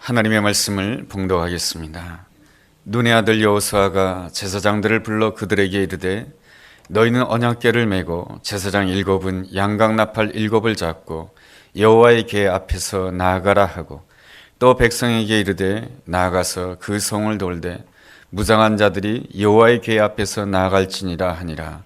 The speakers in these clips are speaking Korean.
하나님의 말씀을 봉독하겠습니다. 눈의 아들 여호수아가 제사장들을 불러 그들에게 이르되 너희는 언약궤를 메고 제사장 7은 양각나팔 7을 잡고 여호와의 궤 앞에서 나아가라 하고 또 백성에게 이르되 나아가서 그 성을 돌되 무장한 자들이 여호와의 궤 앞에서 나아갈지니라 하니라.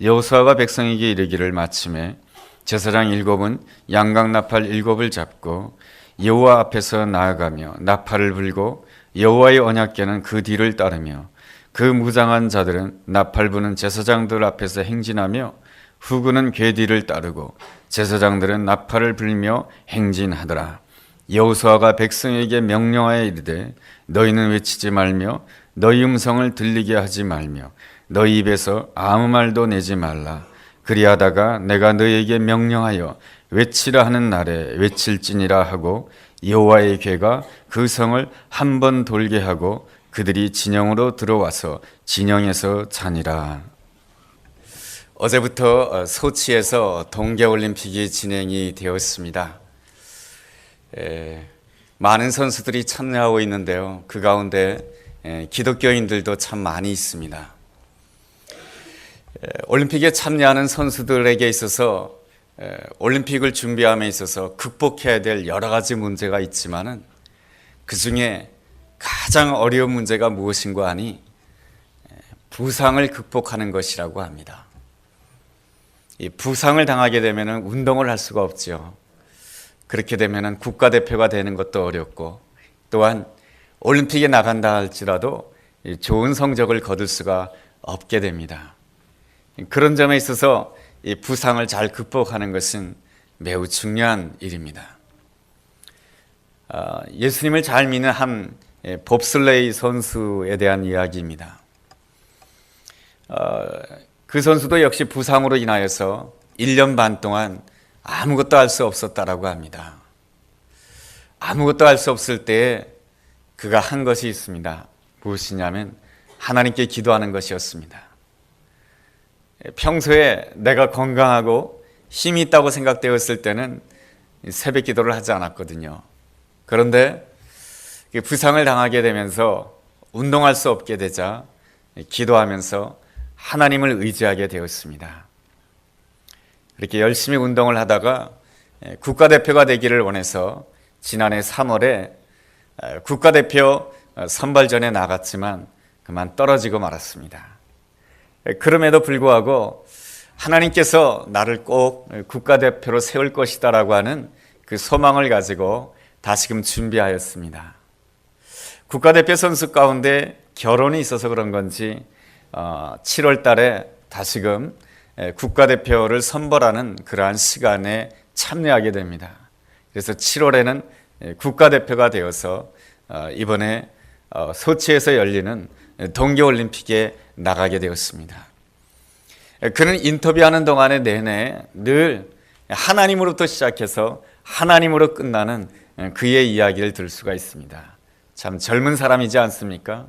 여호수아가 백성에게 이르기를 마침에 제사장 7은 양각나팔 7을 잡고 여호와 앞에서 나아가며 나팔을 불고 여호와의 언약궤는 그 뒤를 따르며 그 무장한 자들은 나팔 부는 제사장들 앞에서 행진하며 후군은 궤 뒤를 따르고 제사장들은 나팔을 불며 행진하더라. 여호수아가 백성에게 명령하여 이르되 너희는 외치지 말며 너희 음성을 들리게 하지 말며 너희 입에서 아무 말도 내지 말라. 그리하다가 내가 너희에게 명령하여 외치라 하는 날에 외칠지니라 하고 여호와의 궤가 그 성을 한 번 돌게 하고 그들이 진영으로 들어와서 진영에서 자니라. 어제부터 소치에서 동계올림픽이 진행이 되었습니다. 많은 선수들이 참여하고 있는데요. 그 가운데 기독교인들도 참 많이 있습니다. 올림픽에 참여하는 선수들에게 있어서 올림픽을 준비함에 있어서 극복해야 될 여러 가지 문제가 있지만은 그 중에 가장 어려운 문제가 무엇인가 하니 부상을 극복하는 것이라고 합니다. 이 부상을 당하게 되면은 운동을 할 수가 없죠. 그렇게 되면은 국가대표가 되는 것도 어렵고 또한 올림픽에 나간다 할지라도 좋은 성적을 거둘 수가 없게 됩니다. 그런 점에 있어서 이 부상을 잘 극복하는 것은 매우 중요한 일입니다. 예수님을 잘 믿는 한 봅슬레이 선수에 대한 이야기입니다. 그 선수도 역시 부상으로 인하여서 1년 반 동안 아무것도 할 수 없었다라고 합니다. 아무것도 할 수 없을 때에 그가 한 것이 있습니다. 무엇이냐면 하나님께 기도하는 것이었습니다. 평소에 내가 건강하고 힘이 있다고 생각되었을 때는 새벽 기도를 하지 않았거든요. 그런데 부상을 당하게 되면서 운동할 수 없게 되자 기도하면서 하나님을 의지하게 되었습니다. 이렇게 열심히 운동을 하다가 국가대표가 되기를 원해서 지난해 3월에 국가대표 선발전에 나갔지만 그만 떨어지고 말았습니다. 그럼에도 불구하고 하나님께서 나를 꼭 국가대표로 세울 것이다라고 하는 그 소망을 가지고 다시금 준비하였습니다. 국가대표 선수 가운데 결혼이 있어서 그런 건지 7월 달에 다시금 국가대표를 선발하는 그러한 시간에 참여하게 됩니다. 그래서 7월에는 국가대표가 되어서 이번에 소치에서 열리는 동계올림픽에 나가게 되었습니다. 그는 인터뷰하는 동안에 내내 늘 하나님으로부터 시작해서 하나님으로 끝나는 그의 이야기를 들을 수가 있습니다. 참 젊은 사람이지 않습니까?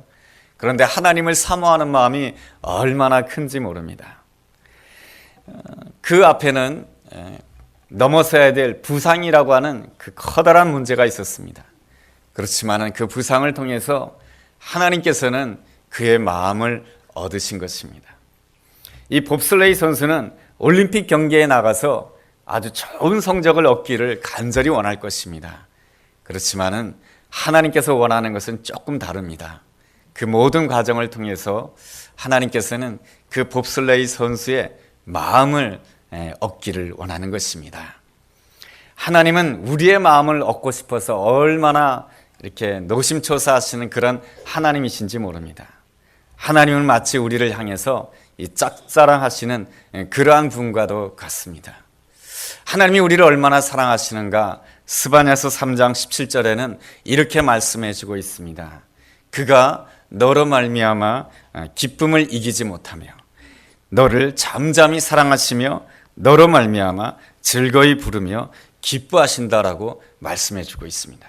그런데 하나님을 사모하는 마음이 얼마나 큰지 모릅니다. 그 앞에는 넘어서야 될 부상이라고 하는 그 커다란 문제가 있었습니다. 그렇지만 그 부상을 통해서 하나님께서는 그의 마음을 얻으신 것입니다. 이 봅슬레이 선수는 올림픽 경기에 나가서 아주 좋은 성적을 얻기를 간절히 원할 것입니다. 그렇지만은 하나님께서 원하는 것은 조금 다릅니다. 그 모든 과정을 통해서 하나님께서는 그 봅슬레이 선수의 마음을 얻기를 원하는 것입니다. 하나님은 우리의 마음을 얻고 싶어서 얼마나 이렇게 노심초사하시는 그런 하나님이신지 모릅니다. 하나님은 마치 우리를 향해서 이 짝사랑하시는 그러한 분과도 같습니다. 하나님이 우리를 얼마나 사랑하시는가 스바냐서 3장 17절에는 이렇게 말씀해 주고 있습니다. 그가 너로 말미암아 기쁨을 이기지 못하며 너를 잠잠히 사랑하시며 너로 말미암아 즐거이 부르며 기뻐하신다라고 말씀해 주고 있습니다.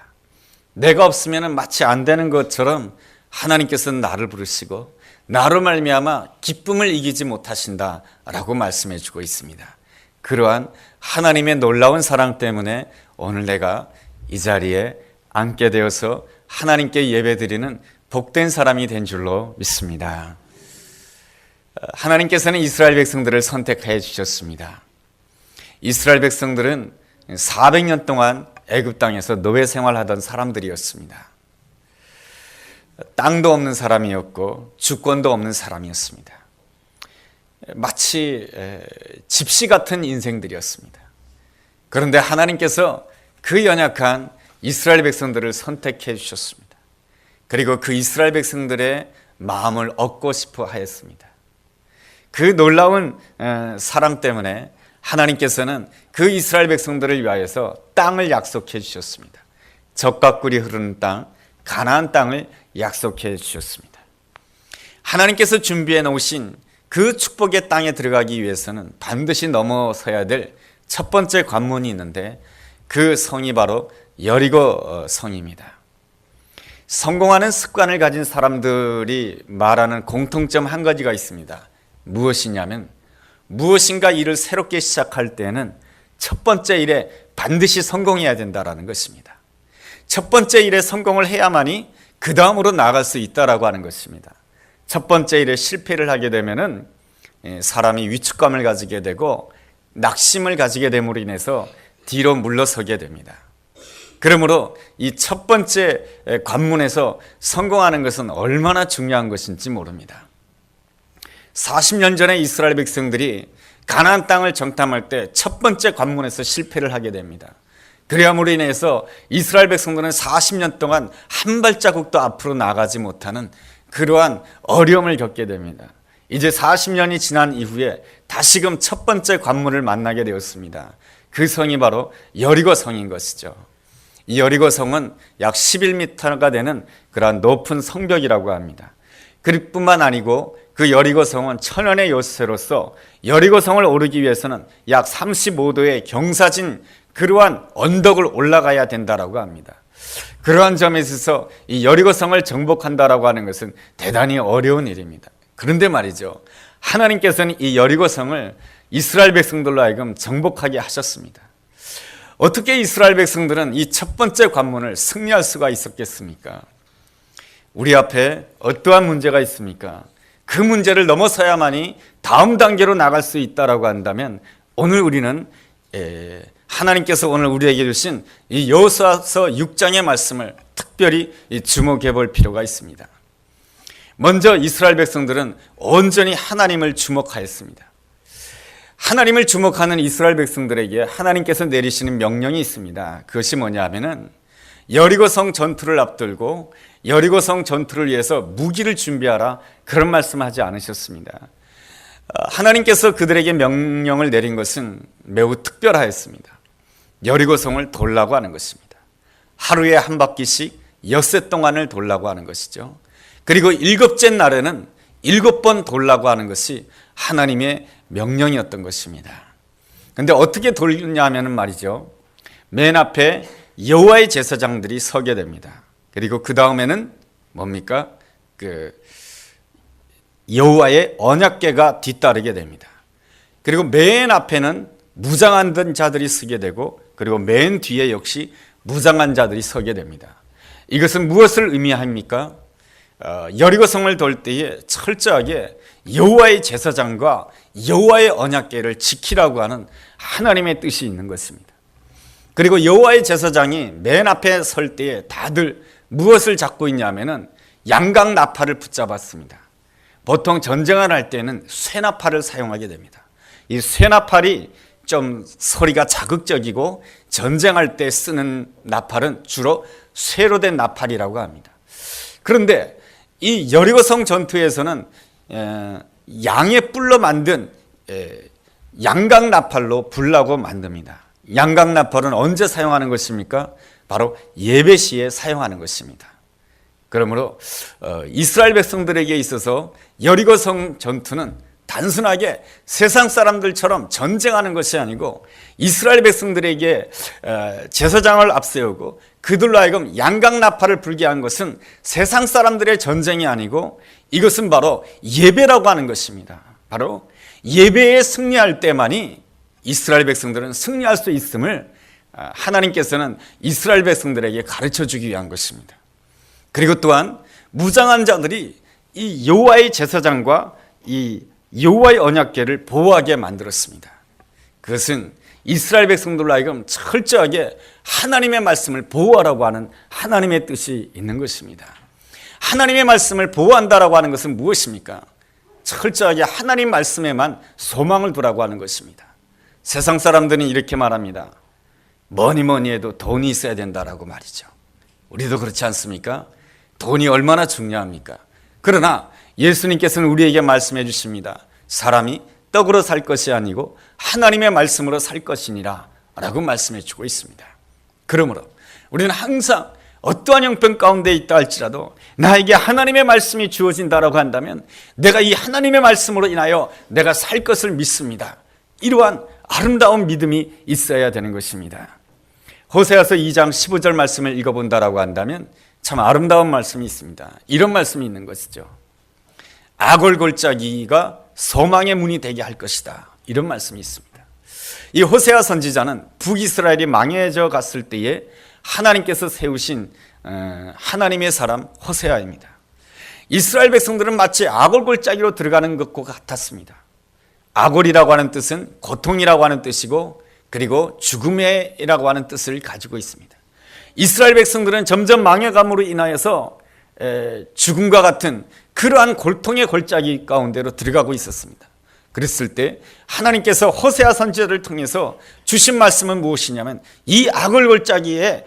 내가 없으면 마치 안 되는 것처럼 하나님께서는 나를 부르시고 나로 말미암아 기쁨을 이기지 못하신다라고 말씀해 주고 있습니다. 그러한 하나님의 놀라운 사랑 때문에 오늘 내가 이 자리에 앉게 되어서 하나님께 예배드리는 복된 사람이 된 줄로 믿습니다. 하나님께서는 이스라엘 백성들을 선택해 주셨습니다. 이스라엘 백성들은 400년 동안 애굽 땅에서 노예 생활하던 사람들이었습니다. 땅도 없는 사람이었고 주권도 없는 사람이었습니다. 마치 집시 같은 인생들이었습니다. 그런데 하나님께서 그 연약한 이스라엘 백성들을 선택해 주셨습니다. 그리고 그 이스라엘 백성들의 마음을 얻고 싶어 하였습니다. 그 놀라운 사랑 때문에 하나님께서는 그 이스라엘 백성들을 위하여서 땅을 약속해 주셨습니다. 젖과 꿀이 흐르는 땅, 가나안 땅을 약속해 주셨습니다. 하나님께서 준비해 놓으신 그 축복의 땅에 들어가기 위해서는 반드시 넘어서야 될 첫 번째 관문이 있는데 그 성이 바로 여리고 성입니다. 성공하는 습관을 가진 사람들이 말하는 공통점 한 가지가 있습니다. 무엇이냐면 무엇인가 일을 새롭게 시작할 때는 첫 번째 일에 반드시 성공해야 된다는 것입니다. 첫 번째 일에 성공을 해야만이 그 다음으로 나아갈 수 있다라고 하는 것입니다. 첫 번째 일에 실패를 하게 되면은 사람이 위축감을 가지게 되고 낙심을 가지게 됨으로 인해서 뒤로 물러서게 됩니다. 그러므로 이 첫 번째 관문에서 성공하는 것은 얼마나 중요한 것인지 모릅니다. 40년 전에 이스라엘 백성들이 가나안 땅을 정탐할 때 첫 번째 관문에서 실패를 하게 됩니다. 그래함으로 인해서 이스라엘 백성들은 40년 동안 한 발자국도 앞으로 나가지 못하는 그러한 어려움을 겪게 됩니다. 이제 40년이 지난 이후에 다시금 첫 번째 관문을 만나게 되었습니다. 그 성이 바로 여리고 성인 것이죠. 이 여리고 성은 약 11m가 되는 그러한 높은 성벽이라고 합니다. 그뿐만 아니고 그 여리고 성은 천연의 요새로서 여리고 성을 오르기 위해서는 약 35도의 경사진 그러한 언덕을 올라가야 된다라고 합니다. 그러한 점에 있어서 이 여리고 성을 정복한다라고 하는 것은 대단히 어려운 일입니다. 그런데 말이죠, 하나님께서는 이 여리고 성을 이스라엘 백성들로 하여금 정복하게 하셨습니다. 어떻게 이스라엘 백성들은 이 첫 번째 관문을 승리할 수가 있었겠습니까? 우리 앞에 어떠한 문제가 있습니까? 그 문제를 넘어서야만이 다음 단계로 나갈 수 있다라고 한다면 오늘 우리는 하나님께서 오늘 우리에게 주신 이 여호수아서 6장의 말씀을 특별히 주목해 볼 필요가 있습니다. 먼저 이스라엘 백성들은 온전히 하나님을 주목하였습니다. 하나님을 주목하는 이스라엘 백성들에게 하나님께서 내리시는 명령이 있습니다. 그것이 뭐냐 하면은 여리고성 전투를 앞두고 여리고성 전투를 위해서 무기를 준비하라, 그런 말씀하지 않으셨습니다. 하나님께서 그들에게 명령을 내린 것은 매우 특별하였습니다. 여리고성을 돌라고 하는 것입니다. 하루에 한 바퀴씩 엿새 동안을 돌라고 하는 것이죠. 그리고 일곱째 날에는 7번 돌라고 하는 것이 하나님의 명령이었던 것입니다. 그런데 어떻게 돌냐면은 말이죠, 맨 앞에 여호와의 제사장들이 서게 됩니다. 그리고 그 다음에는 뭡니까? 여호와의 언약궤가 뒤따르게 됩니다. 그리고 맨 앞에는 무장한 자들이 서게 되고, 그리고 맨 뒤에 역시 무장한 자들이 서게 됩니다. 이것은 무엇을 의미합니까? 여리고성을 돌 때에 철저하게 여호와의 제사장과 여호와의 언약궤를 지키라고 하는 하나님의 뜻이 있는 것입니다. 그리고 여호와의 제사장이 맨 앞에 설 때에 다들 무엇을 잡고 있냐면은 양각 나팔을 붙잡았습니다. 보통 전쟁을 할 때는 쇠나팔을 사용하게 됩니다. 이 쇠나팔이 좀 소리가 자극적이고 전쟁할 때 쓰는 나팔은 주로 쇠로 된 나팔이라고 합니다. 그런데 이 여리고성 전투에서는 양의 뿔로 만든 양각 나팔로 불라고 만듭니다. 양각 나팔은 언제 사용하는 것입니까? 바로 예배 시에 사용하는 것입니다. 그러므로 이스라엘 백성들에게 있어서 여리고성 전투는 단순하게 세상 사람들처럼 전쟁하는 것이 아니고 이스라엘 백성들에게 제사장을 앞세우고 그들로 하여금 양각 나팔을 불게 한 것은 세상 사람들의 전쟁이 아니고 이것은 바로 예배라고 하는 것입니다. 바로 예배에 승리할 때만이 이스라엘 백성들은 승리할 수 있음을 하나님께서는 이스라엘 백성들에게 가르쳐 주기 위한 것입니다. 그리고 또한 무장한 자들이 이 여호와의 제사장과 이 여호와의 언약궤를 보호하게 만들었습니다. 그것은 이스라엘 백성들로 하여금 철저하게 하나님의 말씀을 보호하라고 하는 하나님의 뜻이 있는 것입니다. 하나님의 말씀을 보호한다라고 하는 것은 무엇입니까? 철저하게 하나님 말씀에만 소망을 두라고 하는 것입니다. 세상 사람들은 이렇게 말합니다. 뭐니 해도 돈이 있어야 된다라고 말이죠. 우리도 그렇지 않습니까? 돈이 얼마나 중요합니까? 그러나 예수님께서는 우리에게 말씀해 주십니다. 사람이 떡으로 살 것이 아니고 하나님의 말씀으로 살 것이니라 라고 말씀해 주고 있습니다. 그러므로 우리는 항상 어떠한 형편 가운데 있다 할지라도 나에게 하나님의 말씀이 주어진다라고 한다면 내가 이 하나님의 말씀으로 인하여 내가 살 것을 믿습니다. 이러한 아름다운 믿음이 있어야 되는 것입니다. 호세아서 2장 15절 말씀을 읽어본다라고 한다면 참 아름다운 말씀이 있습니다. 이런 말씀이 있는 것이죠. 아골골짜기가 소망의 문이 되게 할 것이다. 이런 말씀이 있습니다. 이 호세아 선지자는 북이스라엘이 망해져 갔을 때에 하나님께서 세우신 하나님의 사람 호세아입니다. 이스라엘 백성들은 마치 아골골짜기로 들어가는 것과 같았습니다. 아골이라고 하는 뜻은 고통이라고 하는 뜻이고 그리고 죽음이라고 하는 뜻을 가지고 있습니다. 이스라엘 백성들은 점점 망해감으로 인하여서 죽음과 같은 그러한 고통의 골짜기 가운데로 들어가고 있었습니다. 그랬을 때 하나님께서 호세아 선지자를 통해서 주신 말씀은 무엇이냐면 이 아골골짜기가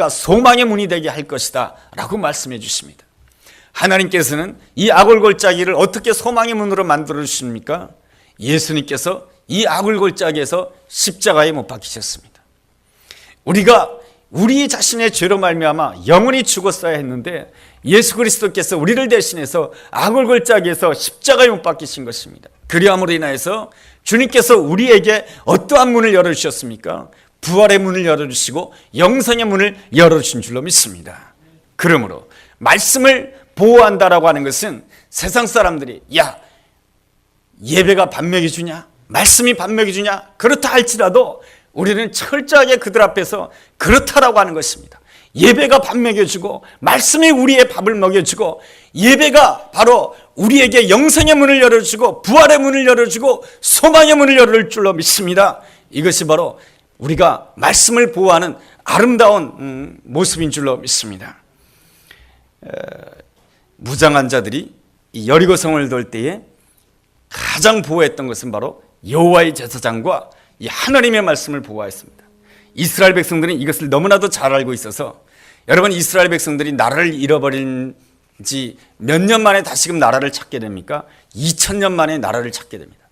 소망의 문이 되게 할 것이다 라고 말씀해 주십니다. 하나님께서는 이 아골골짜기를 어떻게 소망의 문으로 만들어 주십니까? 예수님께서 이 아골골짜기에서 십자가에 못 박히셨습니다. 우리가 우리 자신의 죄로 말미암아 영원히 죽었어야 했는데 예수 그리스도께서 우리를 대신해서 아골골짜기에서 십자가에 못 박히신 것입니다. 그리함으로 인하여서 주님께서 우리에게 어떠한 문을 열어주셨습니까? 부활의 문을 열어주시고 영생의 문을 열어주신 줄로 믿습니다. 그러므로 말씀을 보호한다라고 하는 것은 세상 사람들이 야 예배가 밥 먹여주냐? 말씀이 밥 먹여주냐? 그렇다 할지라도 우리는 철저하게 그들 앞에서 그렇다라고 하는 것입니다. 예배가 밥 먹여주고 말씀이 우리의 밥을 먹여주고 예배가 바로 우리에게 영생의 문을 열어주고 부활의 문을 열어주고 소망의 문을 열을 줄로 믿습니다. 이것이 바로 우리가 말씀을 보호하는 아름다운 모습인 줄로 믿습니다. 무장한 자들이 이 여리고성을 돌 때에 가장 보호했던 것은 바로 여호와의 제사장과 이 하나님의 말씀을 보호하였습니다. 이스라엘 백성들은 이것을 너무나도 잘 알고 있어서 여러분 이스라엘 백성들이 나라를 잃어버린 지 몇 년 만에 다시금 나라를 찾게 됩니까? 2000년 만에 나라를 찾게 됩니다.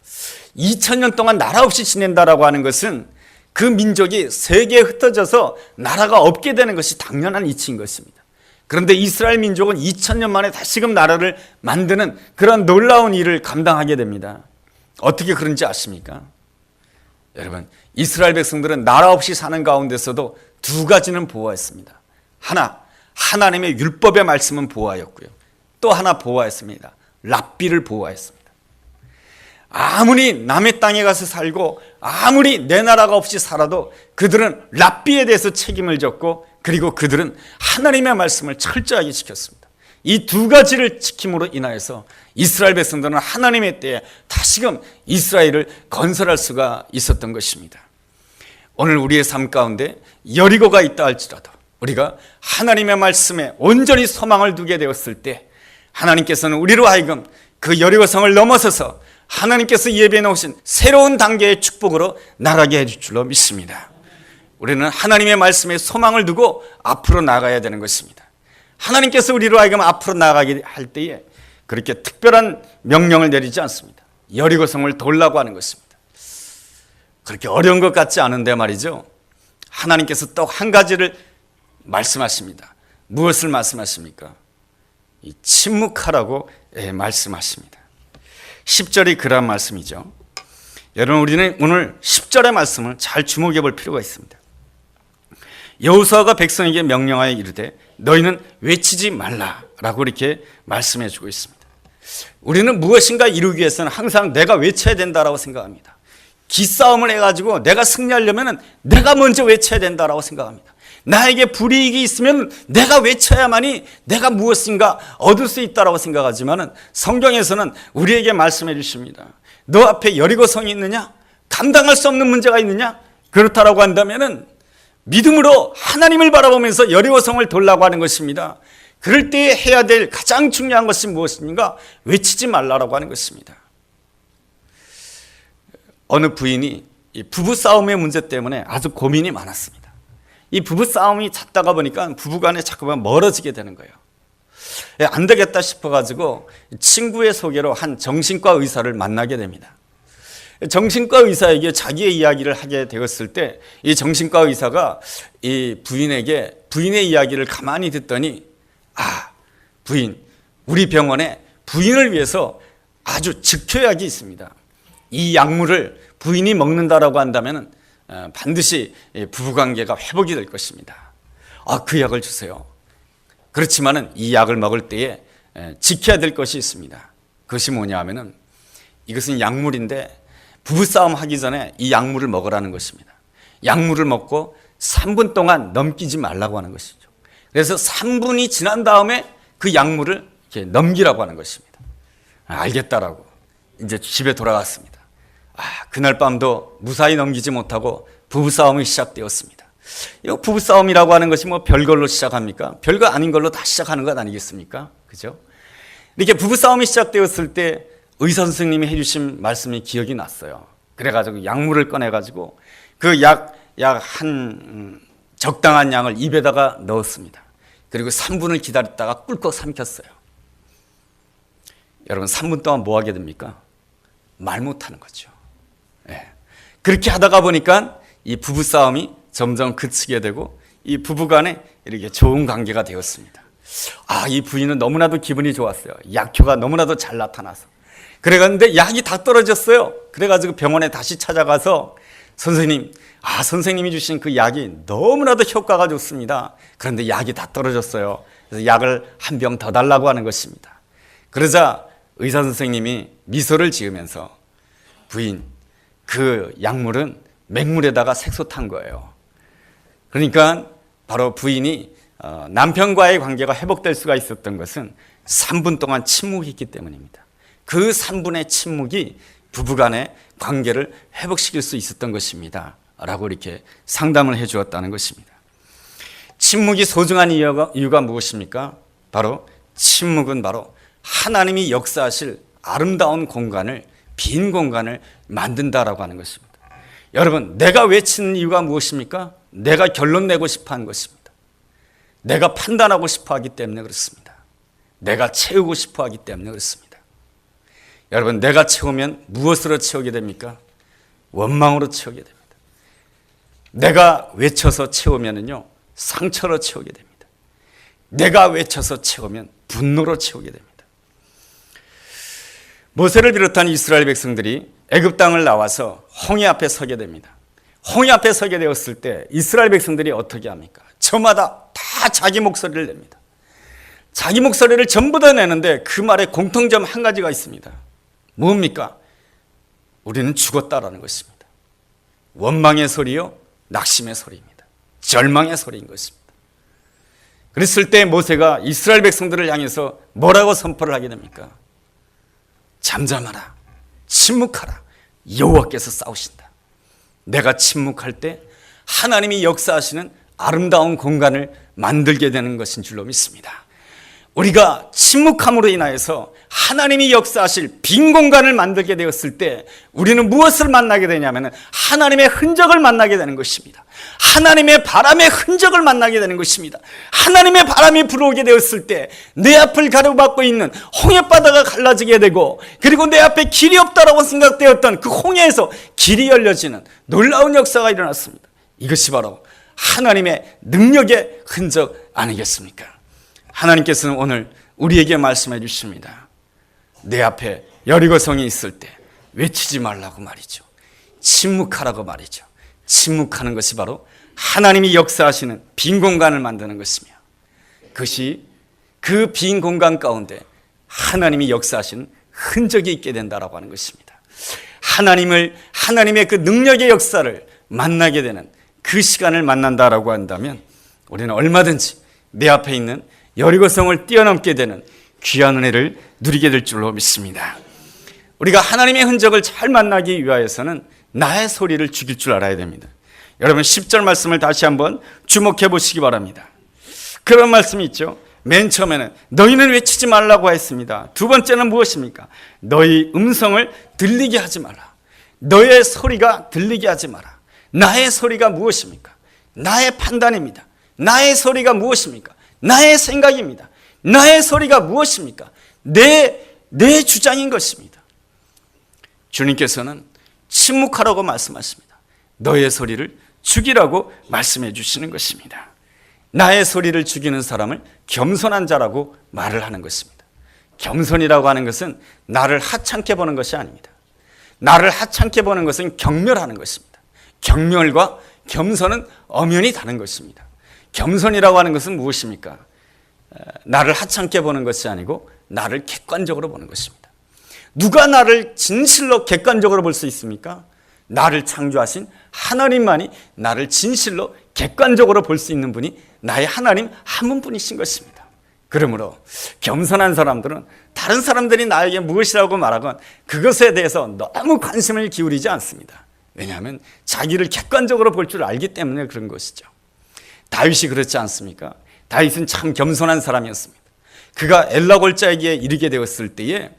2000년 동안 나라 없이 지낸다라고 하는 것은 그 민족이 세계에 흩어져서 나라가 없게 되는 것이 당연한 이치인 것입니다. 그런데 이스라엘 민족은 2000년 만에 다시금 나라를 만드는 그런 놀라운 일을 감당하게 됩니다. 어떻게 그런지 아십니까? 여러분 이스라엘 백성들은 나라 없이 사는 가운데서도 두 가지는 보호했습니다. 하나 하나님의 율법의 말씀은 보호하였고요. 또 하나 보호했습니다. 랍비를 보호했습니다. 아무리 남의 땅에 가서 살고 아무리 내 나라가 없이 살아도 그들은 랍비에 대해서 책임을 졌고 그리고 그들은 하나님의 말씀을 철저하게 지켰습니다. 이 두 가지를 지킴으로 인하여서 이스라엘 백성들은 하나님의 때에 다시금 이스라엘을 건설할 수가 있었던 것입니다. 오늘 우리의 삶 가운데 여리고가 있다 할지라도 우리가 하나님의 말씀에 온전히 소망을 두게 되었을 때 하나님께서는 우리로 하여금 그 여리고성을 넘어서서 하나님께서 예비해 놓으신 새로운 단계의 축복으로 나가게 해줄 줄로 믿습니다. 우리는 하나님의 말씀에 소망을 두고 앞으로 나가야 되는 것입니다. 하나님께서 우리로 하여금 앞으로 나가게 할 때에 그렇게 특별한 명령을 내리지 않습니다. 여리고성을 돌라고 하는 것입니다. 그렇게 어려운 것 같지 않은데 말이죠. 하나님께서 또 한 가지를 말씀하십니다. 무엇을 말씀하십니까? 이 침묵하라고 말씀하십니다. 10절이 그런 말씀이죠. 여러분 우리는 오늘 10절의 말씀을 잘 주목해 볼 필요가 있습니다. 여호수아가 백성에게 명령하여 이르되 너희는 외치지 말라라고 이렇게 말씀해 주고 있습니다. 우리는 무엇인가 이루기 위해서는 항상 내가 외쳐야 된다라고 생각합니다. 기싸움을 해가지고 내가 승리하려면 내가 먼저 외쳐야 된다라고 생각합니다. 나에게 불이익이 있으면 내가 외쳐야만이 내가 무엇인가 얻을 수 있다라고 생각하지만 성경에서는 우리에게 말씀해 주십니다. 너 앞에 여리고성이 있느냐? 감당할 수 없는 문제가 있느냐? 그렇다라고 한다면은 믿음으로 하나님을 바라보면서 여리고성을 돌라고 하는 것입니다. 그럴 때 해야 될 가장 중요한 것이 무엇인가? 외치지 말라라고 하는 것입니다. 어느 부인이 이 부부싸움의 문제 때문에 아주 고민이 많았습니다. 이 부부싸움이 잦다가 보니까 부부간에 자꾸만 멀어지게 되는 거예요. 안 되겠다 싶어가지고 친구의 소개로 한 정신과 의사를 만나게 됩니다. 정신과 의사에게 자기의 이야기를 하게 되었을 때 이 정신과 의사가 이 부인에게 부인의 이야기를 가만히 듣더니 부인, 우리 병원에 부인을 위해서 아주 즉효약이 있습니다. 이 약물을 부인이 먹는다라고 한다면 반드시 부부관계가 회복이 될 것입니다. 그 약을 주세요. 그렇지만은 이 약을 먹을 때에 지켜야 될 것이 있습니다. 그것이 뭐냐 하면은 이것은 약물인데 부부싸움 하기 전에 이 약물을 먹으라는 것입니다. 약물을 먹고 3분 동안 넘기지 말라고 하는 것이죠. 그래서 3분이 지난 다음에 그 약물을 이렇게 넘기라고 하는 것입니다. 알겠다라고 이제 집에 돌아갔습니다. 그날 밤도 무사히 넘기지 못하고 부부싸움이 시작되었습니다. 이 부부싸움이라고 하는 것이 뭐 별걸로 시작합니까? 별거 아닌 걸로 다 시작하는 것 아니겠습니까? 그죠? 이렇게 부부싸움이 시작되었을 때 의사 선생님이 해주신 말씀이 기억이 났어요. 그래가지고 약물을 꺼내가지고 그 한 적당한 양을 입에다가 넣었습니다. 그리고 3분을 기다렸다가 꿀꺽 삼켰어요. 여러분 3분 동안 뭐 하게 됩니까? 말 못하는 거죠. 그렇게 하다가 보니까 이 부부싸움이 점점 그치게 되고 이 부부간에 이렇게 좋은 관계가 되었습니다. 이 부인은 너무나도 기분이 좋았어요. 약효가 너무나도 잘 나타나서. 그래갔는데 약이 다 떨어졌어요. 그래가지고 병원에 다시 찾아가서 선생님, 선생님이 주신 그 약이 너무나도 효과가 좋습니다. 그런데 약이 다 떨어졌어요. 그래서 약을 한 병 더 달라고 하는 것입니다. 그러자 의사 선생님이 미소를 지으면서 부인, 그 약물은 맹물에다가 색소 탄 거예요. 그러니까 바로 부인이 남편과의 관계가 회복될 수가 있었던 것은 3분 동안 침묵했기 때문입니다. 그 3분의 침묵이 부부간의 관계를 회복시킬 수 있었던 것입니다. 라고 이렇게 상담을 해 주었다는 것입니다. 침묵이 소중한 이유가 무엇입니까? 바로 침묵은 바로 하나님이 역사하실 아름다운 공간을, 빈 공간을 만든다라고 하는 것입니다. 여러분, 내가 외치는 이유가 무엇입니까? 내가 결론 내고 싶어 하는 것입니다. 내가 판단하고 싶어 하기 때문에 그렇습니다. 내가 채우고 싶어 하기 때문에 그렇습니다. 여러분, 내가 채우면 무엇으로 채우게 됩니까? 원망으로 채우게 됩니다. 내가 외쳐서 채우면은요, 상처로 채우게 됩니다. 내가 외쳐서 채우면 분노로 채우게 됩니다. 모세를 비롯한 이스라엘 백성들이 애굽 땅을 나와서 홍해 앞에 서게 됩니다. 홍해 앞에 서게 되었을 때 이스라엘 백성들이 어떻게 합니까? 저마다 다 자기 목소리를 냅니다. 자기 목소리를 전부 다 내는데 그 말에 공통점 한 가지가 있습니다. 뭡니까? 우리는 죽었다라는 것입니다. 원망의 소리요, 낙심의 소리입니다. 절망의 소리인 것입니다. 그랬을 때 모세가 이스라엘 백성들을 향해서 뭐라고 선포를 하게 됩니까? 잠잠하라, 침묵하라, 여호와께서 싸우신다. 내가 침묵할 때 하나님이 역사하시는 아름다운 공간을 만들게 되는 것인 줄로 믿습니다. 우리가 침묵함으로 인하여서 하나님이 역사하실 빈 공간을 만들게 되었을 때 우리는 무엇을 만나게 되냐면 하나님의 흔적을 만나게 되는 것입니다. 하나님의 바람의 흔적을 만나게 되는 것입니다. 하나님의 바람이 불어오게 되었을 때 내 앞을 가로막고 있는 홍해바다가 갈라지게 되고, 그리고 내 앞에 길이 없다라고 생각되었던 그 홍해에서 길이 열려지는 놀라운 역사가 일어났습니다. 이것이 바로 하나님의 능력의 흔적 아니겠습니까? 하나님께서는 오늘 우리에게 말씀해 주십니다. 내 앞에 여리고성이 있을 때 외치지 말라고 말이죠. 침묵하라고 말이죠. 침묵하는 것이 바로 하나님이 역사하시는 빈 공간을 만드는 것이며, 그것이 그 빈 공간 가운데 하나님이 역사하시는 흔적이 있게 된다라고 하는 것입니다. 하나님의 그 능력의 역사를 만나게 되는 그 시간을 만난다라고 한다면 우리는 얼마든지 내 앞에 있는 여리고성을 뛰어넘게 되는 귀한 은혜를 누리게 될 줄로 믿습니다. 우리가 하나님의 흔적을 잘 만나기 위하여서는 나의 소리를 죽일 줄 알아야 됩니다. 여러분 10절 말씀을 다시 한번 주목해 보시기 바랍니다. 그런 말씀이 있죠. 맨 처음에는 너희는 외치지 말라고 했습니다. 두 번째는 무엇입니까? 너희 음성을 들리게 하지 마라. 너의 소리가 들리게 하지 마라. 나의 소리가 무엇입니까? 나의 판단입니다. 나의 소리가 무엇입니까? 나의 생각입니다. 나의 소리가 무엇입니까? 내 주장인 것입니다. 주님께서는 침묵하라고 말씀하십니다. 너의 소리를 죽이라고 말씀해 주시는 것입니다. 나의 소리를 죽이는 사람을 겸손한 자라고 말을 하는 것입니다. 겸손이라고 하는 것은 나를 하찮게 보는 것이 아닙니다. 나를 하찮게 보는 것은 경멸하는 것입니다. 경멸과 겸손은 엄연히 다른 것입니다. 겸손이라고 하는 것은 무엇입니까? 나를 하찮게 보는 것이 아니고 나를 객관적으로 보는 것입니다. 누가 나를 진실로 객관적으로 볼 수 있습니까? 나를 창조하신 하나님만이 나를 진실로 객관적으로 볼 수 있는 분이 나의 하나님 한 분뿐이신 것입니다. 그러므로 겸손한 사람들은 다른 사람들이 나에게 무엇이라고 말하건 그것에 대해서 너무 관심을 기울이지 않습니다. 왜냐하면 자기를 객관적으로 볼 줄 알기 때문에 그런 것이죠. 다윗이 그렇지 않습니까? 다윗은 참 겸손한 사람이었습니다. 그가 엘라 골짜기에 이르게 되었을 때에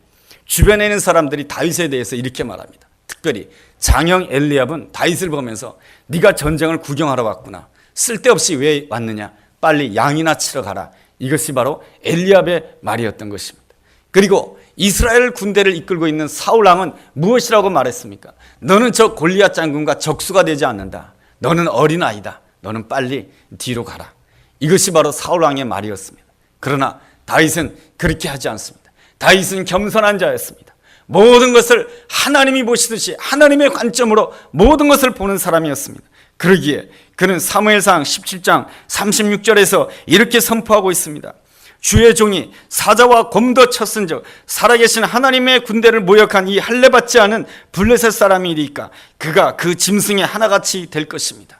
주변에 있는 사람들이 다윗에 대해서 이렇게 말합니다. 특별히 장형 엘리압은 다윗을 보면서 네가 전쟁을 구경하러 왔구나. 쓸데없이 왜 왔느냐. 빨리 양이나 치러 가라. 이것이 바로 엘리압의 말이었던 것입니다. 그리고 이스라엘 군대를 이끌고 있는 사울 왕은 무엇이라고 말했습니까? 너는 저 골리앗 장군과 적수가 되지 않는다. 너는 어린아이다. 너는 빨리 뒤로 가라. 이것이 바로 사울 왕의 말이었습니다. 그러나 다윗은 그렇게 하지 않습니다. 다윗은 겸손한 자였습니다. 모든 것을 하나님이 보시듯이 하나님의 관점으로 모든 것을 보는 사람이었습니다. 그러기에 그는 사무엘상 17장 36절에서 이렇게 선포하고 있습니다. 주의 종이 사자와 곰도 쳤은즉 살아계신 하나님의 군대를 모욕한 이 할례받지 않은 블레셋 사람이니까 그가 그 짐승의 하나같이 될 것입니다.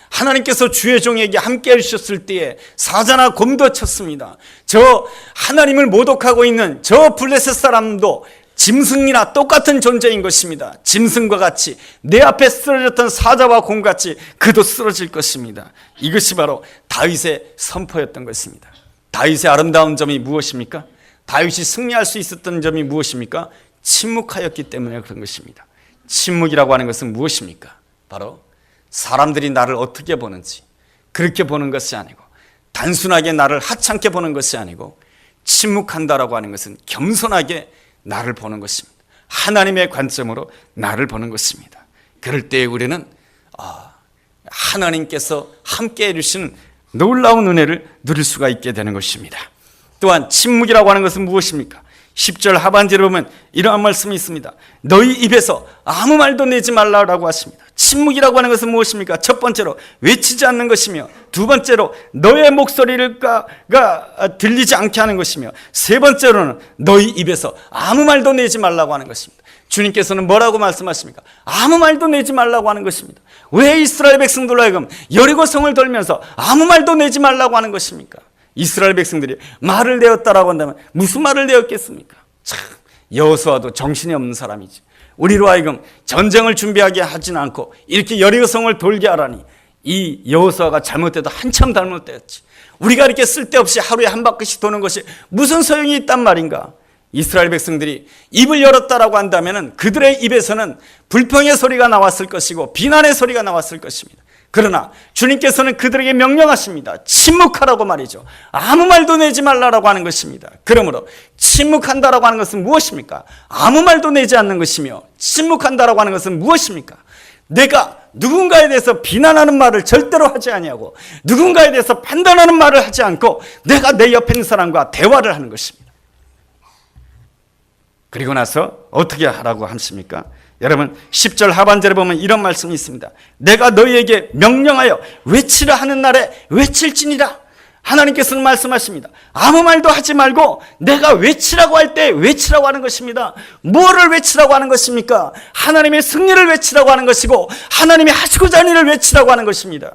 하나님께서 주의 종에게 함께 해주셨을 때에 사자나 곰도 쳤습니다. 저 하나님을 모독하고 있는 저 블레셋 사람도 짐승이나 똑같은 존재인 것입니다. 짐승과 같이 내 앞에 쓰러졌던 사자와 곰같이 그도 쓰러질 것입니다. 이것이 바로 다윗의 선포였던 것입니다. 다윗의 아름다운 점이 무엇입니까? 다윗이 승리할 수 있었던 점이 무엇입니까? 침묵하였기 때문에 그런 것입니다. 침묵이라고 하는 것은 무엇입니까? 바로 사람들이 나를 어떻게 보는지 그렇게 보는 것이 아니고 단순하게 나를 하찮게 보는 것이 아니고 침묵한다라고 하는 것은 겸손하게 나를 보는 것입니다. 하나님의 관점으로 나를 보는 것입니다. 그럴 때 우리는 하나님께서 함께 해주시는 놀라운 은혜를 누릴 수가 있게 되는 것입니다. 또한 침묵이라고 하는 것은 무엇입니까? 10절 하반절에 보면 이러한 말씀이 있습니다. 너희 입에서 아무 말도 내지 말라라고 하십니다. 침묵이라고 하는 것은 무엇입니까? 첫 번째로 외치지 않는 것이며 두 번째로 너의 목소리가 들리지 않게 하는 것이며 세 번째로는 너희 입에서 아무 말도 내지 말라고 하는 것입니다. 주님께서는 뭐라고 말씀하십니까? 아무 말도 내지 말라고 하는 것입니다. 왜 이스라엘 백성들로 하여금 여리고성을 돌면서 아무 말도 내지 말라고 하는 것입니까? 이스라엘 백성들이 말을 내었다라고 한다면 무슨 말을 내었겠습니까? 참 여호수아도 정신이 없는 사람이지. 우리로 하여금 전쟁을 준비하게 하진 않고 이렇게 여리고성을 돌게 하라니 이 여호수아가 잘못돼도 한참 잘못되었지. 우리가 이렇게 쓸데없이 하루에 한 바퀴씩 도는 것이 무슨 소용이 있단 말인가? 이스라엘 백성들이 입을 열었다라고 한다면 그들의 입에서는 불평의 소리가 나왔을 것이고 비난의 소리가 나왔을 것입니다. 그러나 주님께서는 그들에게 명령하십니다. 침묵하라고 말이죠. 아무 말도 내지 말라라고 하는 것입니다. 그러므로 침묵한다라고 하는 것은 무엇입니까? 아무 말도 내지 않는 것이며 침묵한다라고 하는 것은 무엇입니까? 내가 누군가에 대해서 비난하는 말을 절대로 하지 아니하고 누군가에 대해서 판단하는 말을 하지 않고 내가 내 옆에 있는 사람과 대화를 하는 것입니다. 그리고 나서 어떻게 하라고 하십니까? 여러분 10절 하반절에 보면 이런 말씀이 있습니다. 내가 너희에게 명령하여 외치라 하는 날에 외칠지니라. 하나님께서는 말씀하십니다. 아무 말도 하지 말고 내가 외치라고 할 때 외치라고 하는 것입니다. 뭐를 외치라고 하는 것입니까? 하나님의 승리를 외치라고 하는 것이고 하나님이 하시고자 하는 일을 외치라고 하는 것입니다.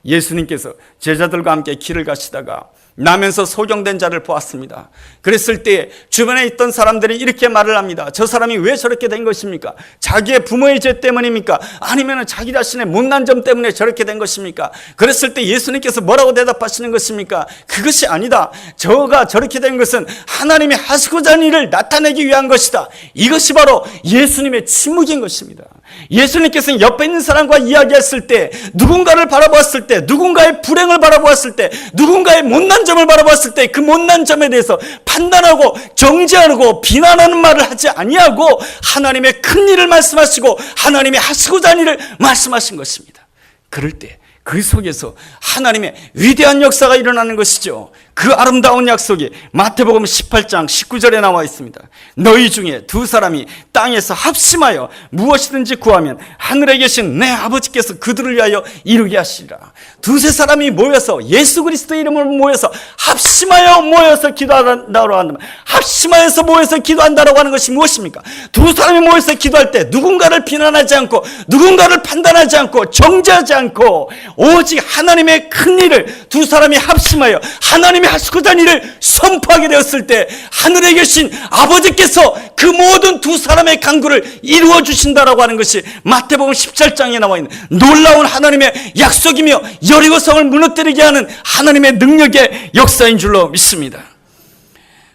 예수님께서 제자들과 함께 길을 가시다가 나면서 소경된 자를 보았습니다. 그랬을 때 주변에 있던 사람들이 이렇게 말을 합니다. 저 사람이 왜 저렇게 된 것입니까? 자기의 부모의 죄 때문입니까? 아니면 자기 자신의 못난 점 때문에 저렇게 된 것입니까? 그랬을 때 예수님께서 뭐라고 대답하시는 것입니까? 그것이 아니다. 저가 저렇게 된 것은 하나님이 하시고자 하는 일을 나타내기 위한 것이다. 이것이 바로 예수님의 침묵인 것입니다. 예수님께서는 옆에 있는 사람과 이야기했을 때, 누군가를 바라보았을 때, 누군가의 불행을 바라보았을 때, 누군가의 못난 점을 바라보았을 때 그 못난 점에 대해서 판단하고 정죄하고 비난하는 말을 하지 아니하고 하나님의 큰 일을 말씀하시고 하나님이 하시고자 하는 일을 말씀하신 것입니다. 그럴 때 그 속에서 하나님의 위대한 역사가 일어나는 것이죠. 그 아름다운 약속이 마태복음 18장 19절에 나와 있습니다. 너희 중에 두 사람이 땅에서 합심하여 무엇이든지 구하면 하늘에 계신 내 아버지께서 그들을 위하여 이루게 하시리라. 두세 사람이 모여서 예수 그리스도의 이름으로 모여서 합심하여 모여서 기도한다고 한다면, 합심하여서 모여서 기도한다고 하는 것이 무엇입니까? 두 사람이 모여서 기도할 때 누군가를 비난하지 않고 누군가를 판단하지 않고 정죄하지 않고 오직 하나님의 큰 일을 두 사람이 합심하여 하나님이 하시고자 하는 일을 선포하게 되었을 때 하늘에 계신 아버지께서 그 모든 두 사람의 간구를 이루어 주신다라고 하는 것이 마태복음 17장에 나와 있는 놀라운 하나님의 약속이며 여리고성을 무너뜨리게 하는 하나님의 능력의 역사인 줄로 믿습니다.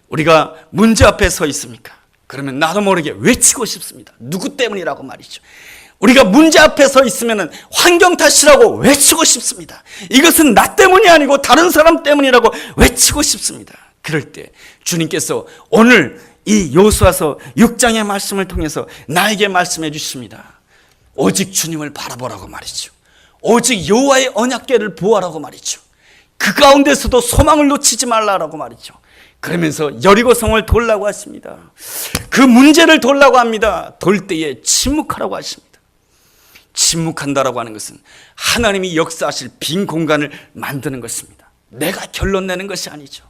우리가 문제 앞에 서 있습니까? 그러면 나도 모르게 외치고 싶습니다. 누구 때문이라고 말이죠. 우리가 문제 앞에 서 있으면 환경 탓이라고 외치고 싶습니다. 이것은 나 때문이 아니고 다른 사람 때문이라고 외치고 싶습니다. 그럴 때 주님께서 오늘 이 여호수아서 6장의 말씀을 통해서 나에게 말씀해 주십니다. 오직 주님을 바라보라고 말이죠. 오직 여호와의 언약궤를 보아라고 말이죠. 그 가운데서도 소망을 놓치지 말라라고 말이죠. 그러면서 여리고성을 돌라고 하십니다. 그 문제를 돌라고 합니다. 돌 때에 침묵하라고 하십니다. 침묵한다라고 하는 것은 하나님이 역사하실 빈 공간을 만드는 것입니다. 내가 결론 내는 것이 아니죠.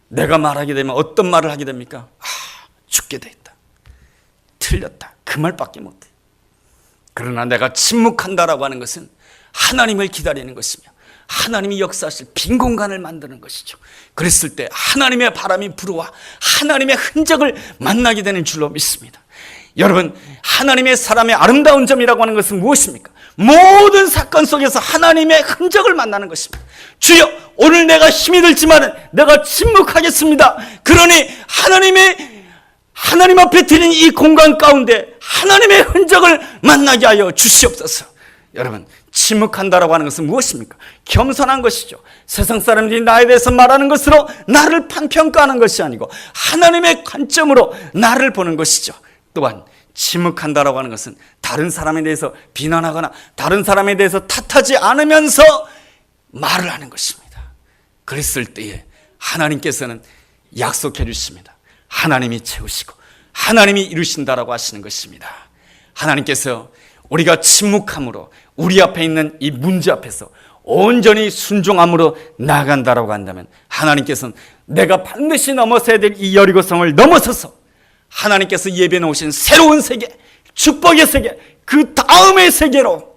내가 말하게 되면 어떤 말을 하게 됩니까? 죽게 돼 있다, 틀렸다, 그 말밖에 못해. 그러나 내가 침묵한다라고 하는 것은 하나님을 기다리는 것이며 하나님이 역사하실 빈 공간을 만드는 것이죠. 그랬을 때 하나님의 바람이 불어와 하나님의 흔적을 만나게 되는 줄로 믿습니다. 여러분, 하나님의 사람의 아름다운 점이라고 하는 것은 무엇입니까? 모든 사건 속에서 하나님의 흔적을 만나는 것입니다. 주여, 오늘 내가 힘이 들지만 내가 침묵하겠습니다. 그러니 하나님 앞에 드린 이 공간 가운데 하나님의 흔적을 만나게 하여 주시옵소서. 여러분, 침묵한다라고 하는 것은 무엇입니까? 겸손한 것이죠. 세상 사람들이 나에 대해서 말하는 것으로 나를 평가하는 것이 아니고 하나님의 관점으로 나를 보는 것이죠. 또한 침묵한다라고 하는 것은 다른 사람에 대해서 비난하거나 다른 사람에 대해서 탓하지 않으면서 말을 하는 것입니다. 그랬을 때에 하나님께서는 약속해 주십니다. 하나님이 채우시고 하나님이 이루신다라고 하시는 것입니다. 하나님께서 우리가 침묵함으로 우리 앞에 있는 이 문제 앞에서 온전히 순종함으로 나아간다라고 한다면 하나님께서는 내가 반드시 넘어서야 될 이 여리고성을 넘어서서 하나님께서 예배해 놓으신 새로운 세계, 축복의 세계, 그 다음의 세계로,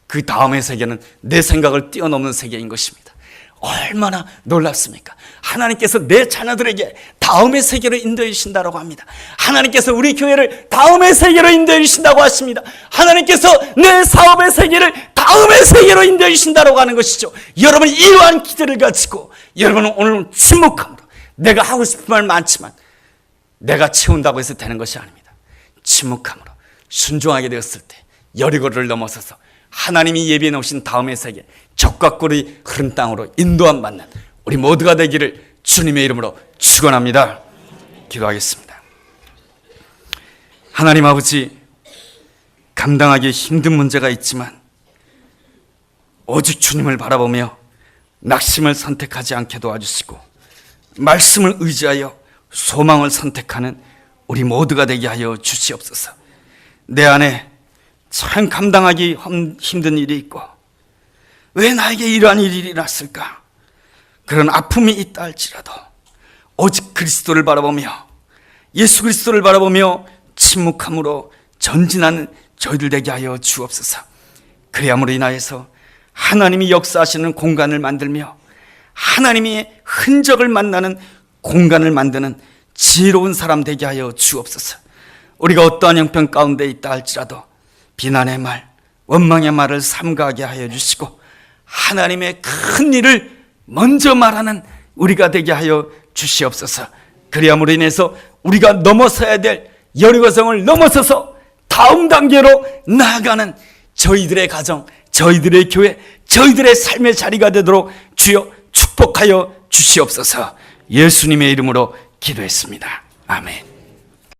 그 다음의 세계는 내 생각을 뛰어넘는 세계인 것입니다. 얼마나 놀랍습니까? 하나님께서 내 자녀들에게 다음의 세계로 인도해 주신다고 합니다. 하나님께서 우리 교회를 다음의 세계로 인도해 주신다고 하십니다. 하나님께서 내 사업의 세계를 다음의 세계로 인도해 주신다고 하는 것이죠. 여러분, 이러한 기대를 가지고 여러분은 오늘 침묵함으로, 내가 하고 싶은 말 많지만 내가 채운다고 해서 되는 것이 아닙니다. 침묵함으로 순종하게 되었을 때 여리고를 넘어서서 하나님이 예비해 놓으신 다음의 세계, 적과 꿀이 흐른 땅으로 인도함 받는 우리 모두가 되기를 주님의 이름으로 축원합니다. 기도하겠습니다. 하나님 아버지, 감당하기 힘든 문제가 있지만 오직 주님을 바라보며 낙심을 선택하지 않게 도와주시고 말씀을 의지하여 소망을 선택하는 우리 모두가 되게 하여 주시옵소서. 내 안에 참 감당하기 힘든 일이 있고 왜 나에게 이러한 일이 일어났을까? 그런 아픔이 있다 할지라도 오직 그리스도를 바라보며 예수 그리스도를 바라보며 침묵함으로 전진하는 저희들 되게 하여 주옵소서. 그래야므로 인하여서 하나님이 역사하시는 공간을 만들며 하나님의 흔적을 만나는 공간을 만드는 지혜로운 사람 되게 하여 주옵소서. 우리가 어떠한 형편 가운데 있다 할지라도 비난의 말, 원망의 말을 삼가하게 하여 주시고 하나님의 큰 일을 먼저 말하는 우리가 되게 하여 주시옵소서. 그리함으로 인해서 우리가 넘어서야 될 여리고성을 넘어서서 다음 단계로 나아가는 저희들의 가정, 저희들의 교회, 저희들의 삶의 자리가 되도록 주여 축복하여 주시옵소서. 예수님의 이름으로 기도했습니다. 아멘.